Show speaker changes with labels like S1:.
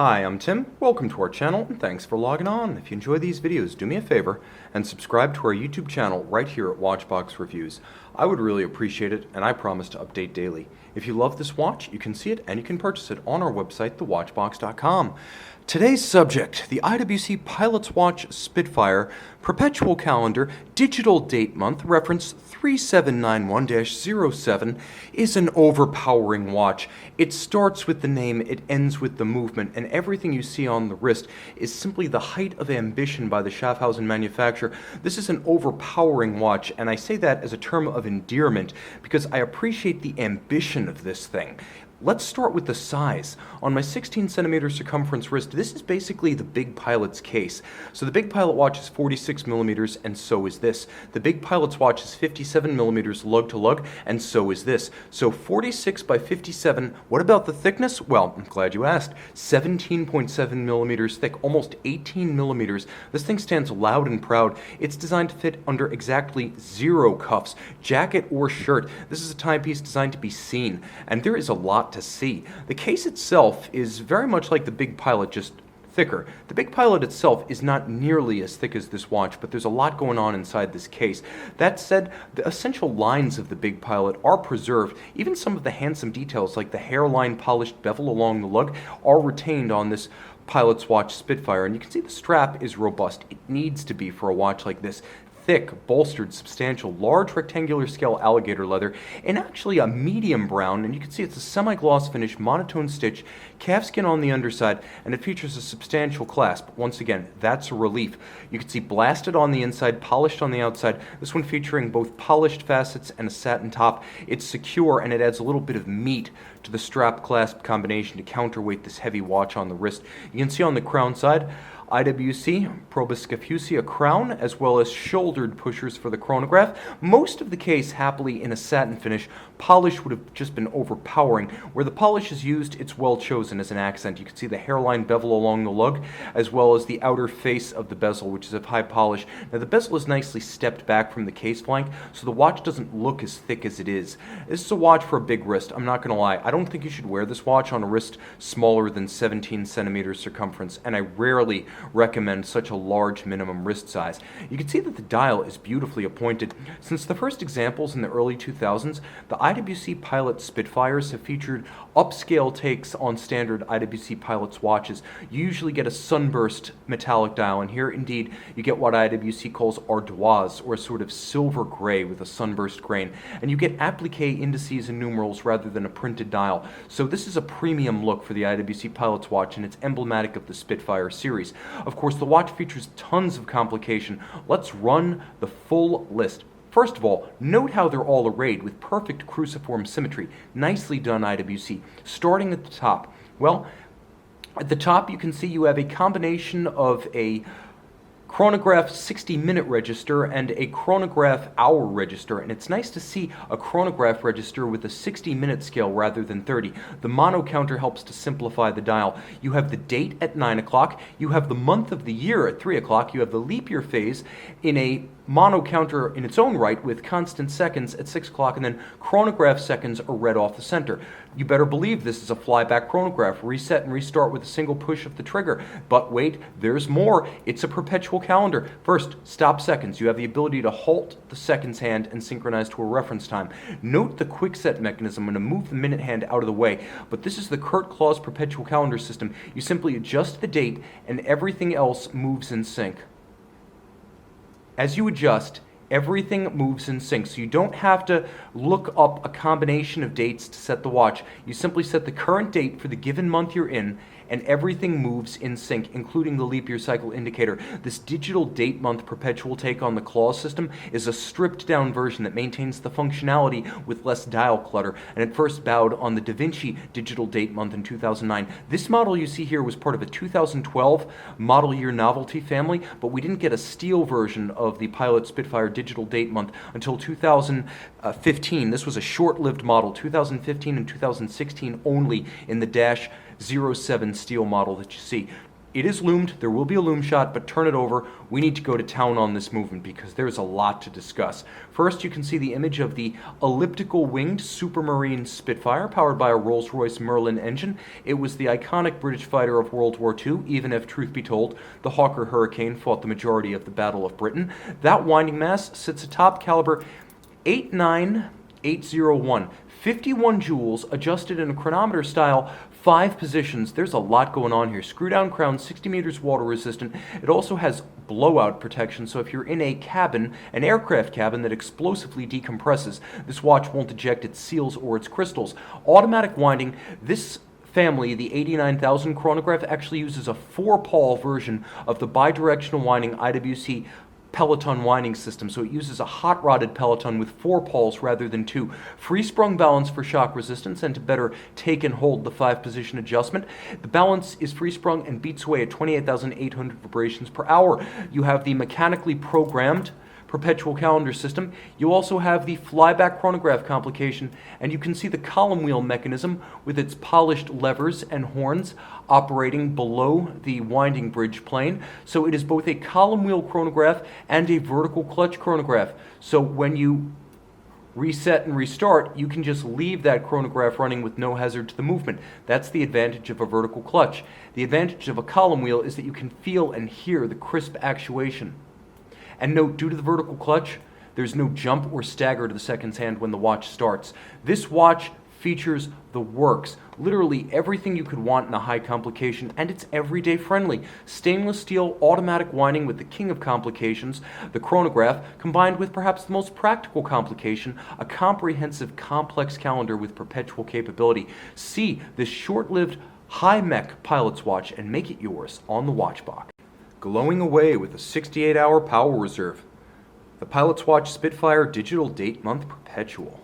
S1: Hi, I'm Tim. Welcome to our channel and thanks for logging on. If you enjoy these videos, do me a favor and subscribe to our YouTube channel right here at Watchbox Reviews. I would really appreciate it and I promise to update daily. If you love this watch, you can see it and you can purchase it on our website, thewatchbox.com. Today's subject, the IWC Pilot's Watch Spitfire Perpetual Calendar Digital Date Month, reference 3791-07, is an overpowering watch. It starts with the name, it ends with the movement, and everything you see on the wrist is simply the height of ambition by the Schaffhausen manufacturer. This is an overpowering watch, and I say that as a term of endearment because I appreciate the ambition of this thing. Let's start with the size. On my 16 centimeter circumference wrist, this is basically the Big Pilot's case. So the Big Pilot watch is 46 millimeters, and so is this. The Big Pilot's watch is 57 millimeters lug to lug, and so is this. So 46 by 57. What about the thickness? Well, I'm glad you asked. 17.7 millimeters thick, almost 18 millimeters. This thing stands loud and proud. It's designed to fit under exactly 0 cuffs, jacket or shirt. This is a timepiece designed to be seen, and there is a lot to see. The case itself is very much like the Big Pilot, just thicker. The Big Pilot itself is not nearly as thick as this watch, but there's a lot going on inside this case. That said, the essential lines of the Big Pilot are preserved. Even some of the handsome details like the hairline polished bevel along the lug are retained on this Pilot's Watch Spitfire, and you can see the strap is robust. It needs to be for a watch like this. Thick, bolstered, substantial, large rectangular scale alligator leather, and actually a medium brown, and you can see it's a semi-gloss finish, monotone stitch, calfskin on the underside, and it features a substantial clasp. Once again, that's a relief. You can see blasted on the inside, polished on the outside, this one featuring both polished facets and a satin top. It's secure and it adds a little bit of meat to the strap clasp combination to counterweight this heavy watch on the wrist. You can see on the crown side, IWC Proboscifusia crown, as well as shouldered pushers for the chronograph. Most of the case happily in a satin finish. Polish would have just been overpowering. Where the polish is used, it's well chosen as an accent. You can see the hairline bevel along the lug, as well as the outer face of the bezel, which is of high polish. Now the bezel is nicely stepped back from the case flank, so the watch doesn't look as thick as it is. This is a watch for a big wrist, I'm not going to lie. I don't think you should wear this watch on a wrist smaller than 17 centimeters circumference, and I rarely recommend such a large minimum wrist size. You can see that the dial is beautifully appointed. Since the first examples in the early 2000s, the IWC Pilot Spitfires have featured upscale takes on standard IWC Pilot's watches. You usually get a sunburst metallic dial, and here indeed you get what IWC calls ardoise, or a sort of silver gray with a sunburst grain, and you get applique indices and numerals rather than a printed dial. So this is a premium look for the IWC Pilot's watch, and it's emblematic of the Spitfire series. Of course, the watch features tons of complication. Let's run the full list. First of all, note how they're all arrayed with perfect cruciform symmetry. Nicely done, IWC. Starting at the top. Well, at the top you can see you have a combination of a chronograph 60-minute register and a chronograph hour register, and it's nice to see a chronograph register with a 60-minute scale rather than 30. The mono counter helps to simplify the dial. You have the date at 9 o'clock, you have the month of the year at 3 o'clock, you have the leap year phase in a mono counter in its own right with constant seconds at 6 o'clock, and then chronograph seconds are read off the center. You better believe this is a flyback chronograph. Reset and restart with a single push of the trigger. But wait, there's more. It's a perpetual calendar. First, stop seconds. You have the ability to halt the seconds hand and synchronize to a reference time. Note the quick set mechanism. I'm going to move the minute hand out of the way, but this is the Kurt Claus perpetual calendar system. You simply adjust the date and everything else moves in sync. As you adjust, everything moves in sync, so you don't have to look up a combination of dates to set the watch. You simply set the current date for the given month you're in, and everything moves in sync, including the leap year cycle indicator. This digital date month perpetual take on the Claus system is a stripped down version that maintains the functionality with less dial clutter, and it first bowed on the Da Vinci digital date month in 2009. This model you see here was part of a 2012 model year novelty family, but we didn't get a steel version of the Pilot Spitfire digital date month until 2015. This was a short-lived model, 2015 and 2016 only in the -07 steel model that you see. It is loomed, there will be a loom shot, but turn it over. We need to go to town on this movement because there's a lot to discuss. First, you can see the image of the elliptical-winged Supermarine Spitfire, powered by a Rolls-Royce Merlin engine. It was the iconic British fighter of World War II, even if, truth be told, the Hawker Hurricane fought the majority of the Battle of Britain. That winding mass sits atop caliber 89801. 51 joules, adjusted in a chronometer style, 5 positions. There's a lot going on here. Screw down crown, 60 meters water resistant. It also has blowout protection, so if you're in a cabin, an aircraft cabin that explosively decompresses, this watch won't eject its seals or its crystals. Automatic winding, this family, the 89,000 chronograph, actually uses a 4-pawl version of the bidirectional winding IWC Peloton winding system, so it uses a hot-rodded Peloton with 4 pawls rather than 2. Free-sprung balance for shock resistance and to better take and hold the 5-position adjustment. The balance is free-sprung and beats away at 28,800 vibrations per hour. You have the mechanically programmed Perpetual calendar system. You also have the flyback chronograph complication, and you can see the column wheel mechanism with its polished levers and horns operating below the winding bridge plane. So it is both a column wheel chronograph and a vertical clutch chronograph. So when you reset and restart, you can just leave that chronograph running with no hazard to the movement. That's the advantage of a vertical clutch. The advantage of a column wheel is that you can feel and hear the crisp actuation. And note, due to the vertical clutch, there's no jump or stagger to the seconds hand when the watch starts. This watch features the works, literally everything you could want in a high complication, and it's everyday friendly. Stainless steel automatic winding with the king of complications, the chronograph, combined with perhaps the most practical complication, a comprehensive complex calendar with perpetual capability. See this short-lived high-mech pilot's watch and make it yours on the Watchbox. Glowing away with a 68-hour power reserve. The Pilot's Watch Spitfire Digital Date Month Perpetual.